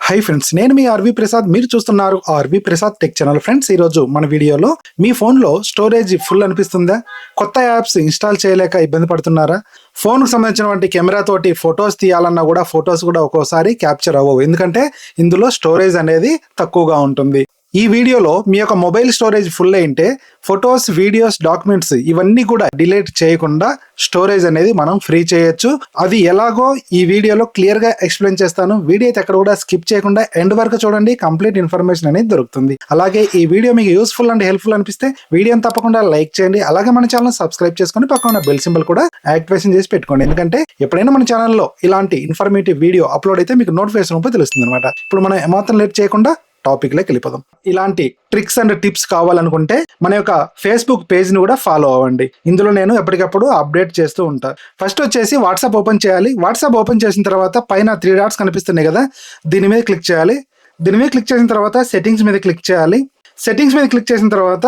Hi friends, నేను మీ RV Prasad. మీరు చూస్తున్నారు RV Prasad tech channel. Friends, ఈరోజు మన వీడియోలో మీ ఫోన్లో స్టోరేజ్ ఫుల్ అనిపిస్తుందా? కొత్త యాప్స్ ఇన్స్టాల్ చేయలేక ఇబ్బంది పడుతున్నారా? ఫోన్కు సంబంధించినటువంటి కెమెరా తోటి ఫొటోస్ తీయాలన్నా కూడా ఫొటోస్ కూడా ఒక్కోసారి క్యాప్చర్ అవ్వవు, ఎందుకంటే ఇందులో స్టోరేజ్ అనేది తక్కువగా ఉంటుంది. ఈ వీడియోలో మీ యొక్క మొబైల్ స్టోరేజ్ ఫుల్ అయింటే ఫొటోస్, వీడియోస్, డాక్యుమెంట్స్ ఇవన్నీ కూడా డిలీట్ చేయకుండా స్టోరేజ్ అనేది మనం ఫ్రీ చేయొచ్చు. అది ఎలాగో ఈ వీడియోలో క్లియర్ గా ఎక్స్ప్లెయిన్ చేస్తాను. వీడియో అయితే ఎక్కడ కూడా స్కిప్ చేయకుండా ఎండ్ వరకు చూడండి, కంప్లీట్ ఇన్ఫర్మేషన్ అనేది దొరుకుతుంది. అలాగే ఈ వీడియో మీకు యూస్ఫుల్ అండ్ హెల్ప్ఫుల్ అనిపిస్తే వీడియోని తప్పకుండా లైక్ చేయండి. అలాగే మన ఛానల్ సబ్స్క్రైబ్ చేసుకుని పక్కన బెల్ సింబల్ కూడా యాక్టివేషన్ చేసి పెట్టుకోండి, ఎందుకంటే ఎప్పుడైనా మన ఛానల్లో ఇలాంటి ఇన్ఫర్మేటివ్ వీడియో అప్లోడ్ అయితే మీకు నోటిఫికేషన్ రూపంలో తెలుస్తుంది అనమాట. ఇప్పుడు మనం ఏమాత్రం లేట్ చేయకుండా టాపిక్ లోకి వెళ్ళిపోదాం. ఇలాంటి ట్రిక్స్ అండ్ టిప్స్ కావాలనుకుంటే మన యొక్క ఫేస్బుక్ పేజ్ ని కూడా ఫాలో అవ్వండి. ఇందులో నేను ఎప్పటికప్పుడు అప్డేట్ చేస్తూ ఉంటాను. ఫస్ట్ వచ్చేసి వాట్సాప్ ఓపెన్ చేయాలి. వాట్సాప్ ఓపెన్ చేసిన తర్వాత పైన 3 డాట్స్ కనిపిస్తున్నాయి కదా, దీని మీద క్లిక్ చేయాలి. దీని మీద క్లిక్ చేసిన తర్వాత సెట్టింగ్స్ మీద క్లిక్ చేయాలి. సెట్టింగ్స్ మీద క్లిక్ చేసిన తర్వాత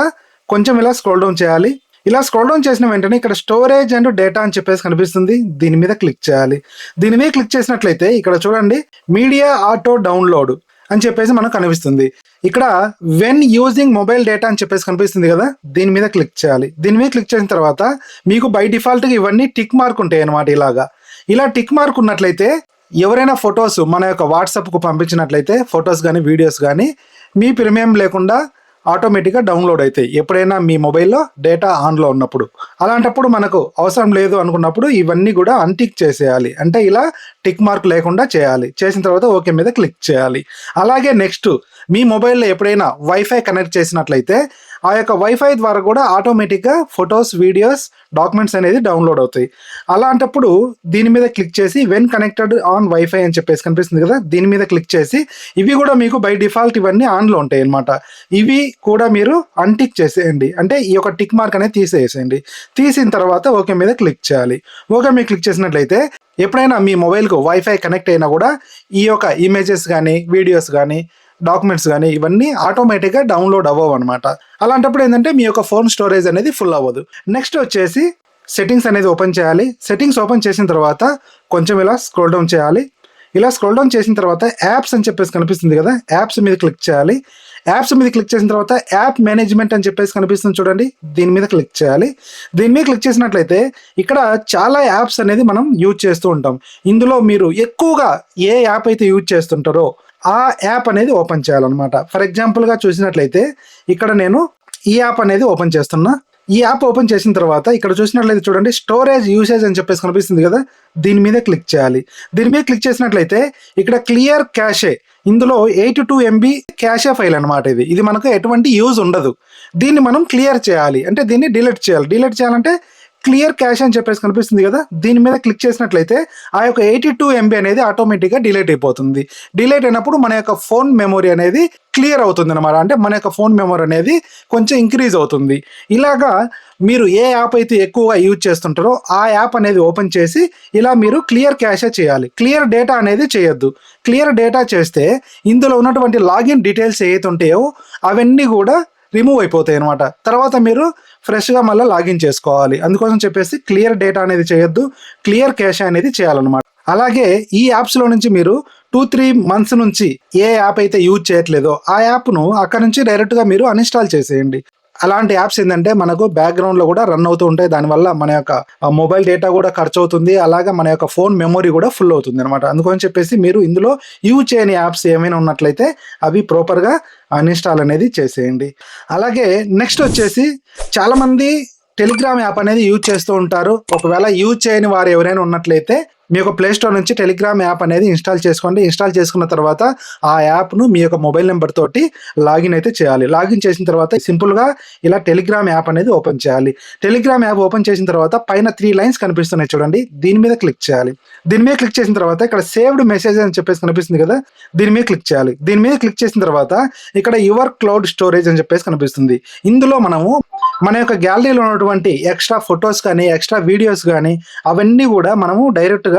కొంచెం ఇలా స్క్రోల్ డౌన్ చేయాలి. ఇలా స్క్రోల్ డౌన్ చేసిన వెంటనే ఇక్కడ స్టోరేజ్ అండ్ డేటా అని చెప్పేసి కనిపిస్తుంది, దీని మీద క్లిక్ చేయాలి. దీని మీద క్లిక్ చేసినట్లయితే ఇక్కడ చూడండి, మీడియా ఆటో డౌన్లోడ్ అని చెప్పేసి మనకు కనిపిస్తుంది. ఇక్కడ వెన్ యూజింగ్ మొబైల్ డేటా అని చెప్పేసి కనిపిస్తుంది కదా, దీని మీద క్లిక్ చేయాలి. దీని మీద క్లిక్ చేసిన తర్వాత మీకు బై డిఫాల్ట్గా ఇవన్నీ టిక్ మార్క్ ఉంటాయి అనమాట. ఇలా టిక్ మార్క్ ఉన్నట్లయితే ఎవరైనా ఫొటోస్ మన యొక్క వాట్సాప్కు పంపించినట్లయితే ఫొటోస్ కానీ వీడియోస్ కానీ మీ ప్రీమియం లేకుండా ఆటోమేటిక్గా డౌన్లోడ్ అవుతాయి, ఎప్పుడైనా మీ మొబైల్లో డేటా ఆన్లో ఉన్నప్పుడు. అలాంటప్పుడు మనకు అవసరం లేదు అనుకున్నప్పుడు ఇవన్నీ కూడా అన్టిక్ చేసేయాలి, అంటే ఇలా టిక్ మార్క్ లేకుండా చేయాలి. చేసిన తర్వాత ఓకే మీద క్లిక్ చేయాలి. అలాగే నెక్స్ట్, మీ మొబైల్లో ఎప్పుడైనా వైఫై కనెక్ట్ చేసినట్లయితే ఆ యొక్క వైఫై ద్వారా కూడా ఆటోమేటిక్గా ఫొటోస్, వీడియోస్, డాక్యుమెంట్స్ అనేది డౌన్లోడ్ అవుతాయి. అలాంటప్పుడు దీని మీద క్లిక్ చేసి వెన్ కనెక్టెడ్ ఆన్ వైఫై అని చెప్పేసి కనిపిస్తుంది కదా, దీని మీద క్లిక్ చేసి ఇవి కూడా మీకు బై డిఫాల్ట్ ఇవన్నీ ఆన్లో ఉంటాయి అనమాట. ఇవి కూడా మీరు అన్టిక్ చేసేయండి, అంటే ఈ యొక్క టిక్ మార్క్ అనేది తీసేసేయండి. తీసిన తర్వాత ఓకే మీద క్లిక్ చేయాలి. ఓకే మీద క్లిక్ చేసినట్లయితే ఎప్పుడైనా మీ మొబైల్కు వైఫై కనెక్ట్ అయినా కూడా ఈ యొక్క ఇమేజెస్ కానీ, వీడియోస్ కానీ, డాక్యుమెంట్స్ కానీ ఇవన్నీ ఆటోమేటిక్గా డౌన్లోడ్ అవ్వవు అనమాట. అలాంటప్పుడు ఏంటంటే మీ యొక్క ఫోన్ స్టోరేజ్ అనేది ఫుల్ అవ్వదు. నెక్స్ట్ వచ్చేసి సెట్టింగ్స్ అనేది ఓపెన్ చేయాలి. సెట్టింగ్స్ ఓపెన్ చేసిన తర్వాత కొంచెం ఇలా స్క్రోల్ డౌన్ చేయాలి. ఇలా స్క్రోల్ డౌన్ చేసిన తర్వాత యాప్స్ అని చెప్పేసి కనిపిస్తుంది కదా, యాప్స్ మీద క్లిక్ చేయాలి. యాప్స్ మీద క్లిక్ చేసిన తర్వాత యాప్ మేనేజ్మెంట్ అని చెప్పేసి కనిపిస్తుంది చూడండి, దీని మీద క్లిక్ చేయాలి. దీని మీద క్లిక్ చేసినట్లయితే ఇక్కడ చాలా యాప్స్ అనేది మనం యూజ్ చేస్తూ ఉంటాం. ఇందులో మీరు ఎక్కువగా ఏ యాప్ అయితే యూజ్ చేస్తుంటారో ఆ యాప్ అనేది ఓపెన్ చేయాలన్నమాట. ఫర్ ఎగ్జాంపుల్గా చూసినట్లయితే ఇక్కడ నేను ఈ యాప్ అనేది ఓపెన్ చేస్తున్నా. ఈ యాప్ ఓపెన్ చేసిన తర్వాత ఇక్కడ చూసినట్లయితే చూడండి, స్టోరేజ్ యూసేజ్ అని చెప్పేసి కనిపిస్తుంది కదా, దీని మీద క్లిక్ చేయాలి. దీని మీద క్లిక్ చేసినట్లయితే ఇక్కడ క్లియర్ క్యాషే, ఇందులో 82 MB క్యాషే ఫైల్ అనమాట. ఇది మనకు ఎటువంటి యూజ్ ఉండదు. దీన్ని మనం క్లియర్ చేయాలి, అంటే దీన్ని డిలీట్ చేయాలి. డిలీట్ చేయాలంటే క్లియర్ క్యాష్ అని చెప్పేసి కనిపిస్తుంది కదా, దీని మీద క్లిక్ చేసినట్లయితే ఆ యొక్క 82 MB అనేది ఆటోమేటిక్గా డిలీట్ అయిపోతుంది. డిలీట్ అయినప్పుడు మన యొక్క ఫోన్ మెమొరీ అనేది క్లియర్ అవుతుంది అనమాట, అంటే మన యొక్క ఫోన్ మెమొరీ అనేది కొంచెం ఇంక్రీజ్ అవుతుంది. ఇలాగా మీరు ఏ యాప్ అయితే ఎక్కువగా యూజ్ చేస్తుంటారో ఆ యాప్ అనేది ఓపెన్ చేసి ఇలా మీరు క్లియర్ క్యాషే చేయాలి. క్లియర్ డేటా అనేది చేయొద్దు. క్లియర్ డేటా చేస్తే ఇందులో ఉన్నటువంటి లాగిన్ డీటెయిల్స్ ఏవైతే ఉంటాయో అవన్నీ కూడా రిమూవ్ అయిపోతాయి అనమాట. తర్వాత మీరు ఫ్రెష్గా మళ్ళీ లాగిన్ చేసుకోవాలి. అందుకోసం చెప్పేసి క్లియర్ డేటా అనేది చేయొద్దు, క్లియర్ క్యాష్ అనేది చేయాలన్నమాట. అలాగే ఈ యాప్స్లో నుంచి మీరు 2-3 months నుంచి ఏ యాప్ అయితే యూజ్ చేయట్లేదో ఆ యాప్ను అక్కడ నుంచి డైరెక్ట్గా మీరు అన్ఇన్స్టాల్ చేసేయండి. అలాంటి యాప్స్ ఏంటంటే మనకు బ్యాక్గ్రౌండ్లో కూడా రన్ అవుతూ ఉంటాయి, దానివల్ల మన యొక్క మొబైల్ డేటా కూడా ఖర్చు అవుతుంది, అలాగే మన యొక్క ఫోన్ మెమొరీ కూడా ఫుల్ అవుతుంది అనమాట. అందుకని చెప్పేసి మీరు ఇందులో యూజ్ చేయని యాప్స్ ఏమైనా ఉన్నట్లయితే అవి ప్రాపర్గా అన్ఇన్స్టాల్ అనేది చేసేయండి. అలాగే నెక్స్ట్ వచ్చేసి చాలామంది టెలిగ్రామ్ యాప్ అనేది యూజ్ చేస్తూ ఉంటారు. ఒకవేళ యూజ్ చేయని వారు ఎవరైనా ఉన్నట్లయితే మీ యొక్క ప్లేస్టోర్ నుంచి టెలిగ్రామ్ యాప్ అనేది ఇన్స్టాల్ చేసుకోండి. ఇన్స్టాల్ చేసుకున్న తర్వాత ఆ యాప్ను మీ యొక్క మొబైల్ నెంబర్ తోటి లాగిన్ అయితే చేయాలి. లాగిన్ చేసిన తర్వాత సింపుల్గా ఇలా టెలిగ్రామ్ యాప్ అనేది ఓపెన్ చేయాలి. టెలిగ్రామ్ యాప్ ఓపెన్ చేసిన తర్వాత పైన 3 lines కనిపిస్తున్నాయి చూడండి, దీని మీద క్లిక్ చేయాలి. దీని మీద క్లిక్ చేసిన తర్వాత ఇక్కడ సేవ్డ్ మెసేజ్ అని చెప్పేసి కనిపిస్తుంది కదా, దీని మీద క్లిక్ చేయాలి. దీని మీద క్లిక్ చేసిన తర్వాత ఇక్కడ యువర్ క్లౌడ్ స్టోరేజ్ అని చెప్పేసి కనిపిస్తుంది. ఇందులో మనము మన యొక్క గ్యాలరీలో ఉన్నటువంటి ఎక్స్ట్రా ఫొటోస్ కానీ, ఎక్స్ట్రా వీడియోస్ కానీ అవన్నీ కూడా మనము డైరెక్ట్గా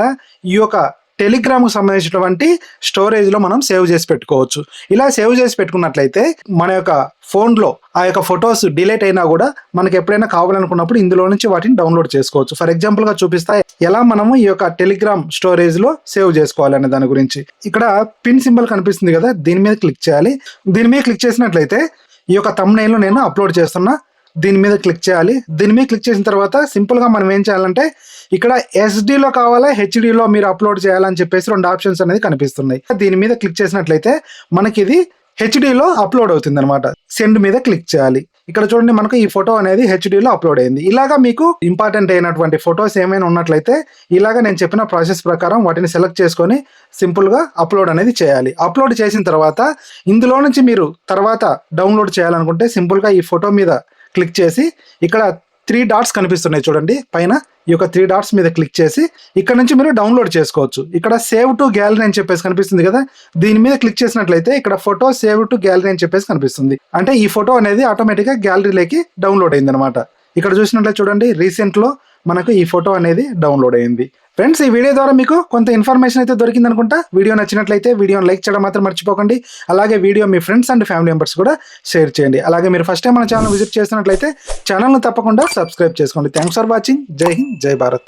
ఈ యొక్క టెలిగ్రామ్ కు సంబంధించినటువంటి స్టోరేజ్ లో మనం సేవ్ చేసి పెట్టుకోవచ్చు. ఇలా సేవ్ చేసి పెట్టుకున్నట్లయితే మన యొక్క ఫోన్ లో ఆ యొక్క ఫొటోస్ డిలీట్ అయినా కూడా మనకి ఎప్పుడైనా కావాలనుకున్నప్పుడు ఇందులో నుంచి వాటిని డౌన్లోడ్ చేసుకోవచ్చు. ఫర్ ఎగ్జాంపుల్ గా చూపిస్తా ఎలా మనము ఈ యొక్క టెలిగ్రామ్ స్టోరేజ్ లో సేవ్ చేసుకోవాలనే దాని గురించి. ఇక్కడ పిన్ సింబల్ కనిపిస్తుంది కదా, దీని మీద క్లిక్ చేయాలి. దీని మీద క్లిక్ చేసినట్లయితే ఈ యొక్క థంబ్నెయిల్ నేను అప్లోడ్ చేస్తున్నా, దీని మీద క్లిక్ చేయాలి. దీని మీద క్లిక్ చేసిన తర్వాత సింపుల్ గా మనం ఏం చేయాలంటే ఇక్కడ ఎస్డిలో కావాలా హెచ్డిలో మీరు అప్లోడ్ చేయాలని చెప్పేసి 2 ఆప్షన్స్ అనేది కనిపిస్తున్నాయి. దీని మీద క్లిక్ చేసినట్లయితే మనకి ఇది హెచ్డిలో అప్లోడ్ అవుతుంది అనమాట. సెండ్ మీద క్లిక్ చేయాలి. ఇక్కడ చూడండి మనకు ఈ ఫోటో అనేది హెచ్డిలో అప్లోడ్ అయింది. ఇలాగా మీకు ఇంపార్టెంట్ అయినటువంటి ఫొటోస్ ఏమైనా ఉన్నట్లయితే ఇలాగా నేను చెప్పిన ప్రాసెస్ ప్రకారం వాటిని సెలెక్ట్ చేసుకొని సింపుల్ గా అప్లోడ్ అనేది చేయాలి. అప్లోడ్ చేసిన తర్వాత ఇందులో నుంచి మీరు తర్వాత డౌన్లోడ్ చేయాలనుకుంటే సింపుల్ గా ఈ ఫోటో మీద క్లిక్ చేసి ఇక్కడ 3 డాట్స్ కనిపిస్తున్నాయి చూడండి పైన, ఈ యొక్క 3 డాట్స్ మీద క్లిక్ చేసి ఇక్కడ నుంచి మీరు డౌన్లోడ్ చేసుకోవచ్చు. ఇక్కడ సేవ్ టు గ్యాలరీ అని చెప్పేసి కనిపిస్తుంది కదా, దీని మీద క్లిక్ చేసినట్లయితే ఇక్కడ ఫోటో సేవ్ టు గ్యాలరీ అని చెప్పేసి కనిపిస్తుంది. అంటే ఈ ఫోటో అనేది ఆటోమేటిక్ గా గ్యాలరీలోకి డౌన్లోడ్ అయింది అనమాట. ఇక్కడ చూసినట్లయితే చూడండి రీసెంట్ లో మనకు ఈ ఫోటో అనేది డౌన్లోడ్ అయింది. ఫ్రెండ్స్, ఈ వీడియో ద్వారా మీకు కొంత ఇన్ఫర్మేషన్ అయితే దొరికింది అనుకుంటా. వీడియో నచ్చినట్లయితే వీడియోని లైక్ చేయడం మాత్రం మర్చిపోకండి. అలాగే video me friends and family members కూడా షేర్ చేయండి. అలాగే మీరు ఫస్ట్ టైం మన ఛానల్ విజిట్ చేస్తున్నట్లయితే ఛానల్ను తప్పకుండా సబ్స్క్రైబ్ చేసుకోండి. Thanks for watching. జై హింద్, జై భారత్.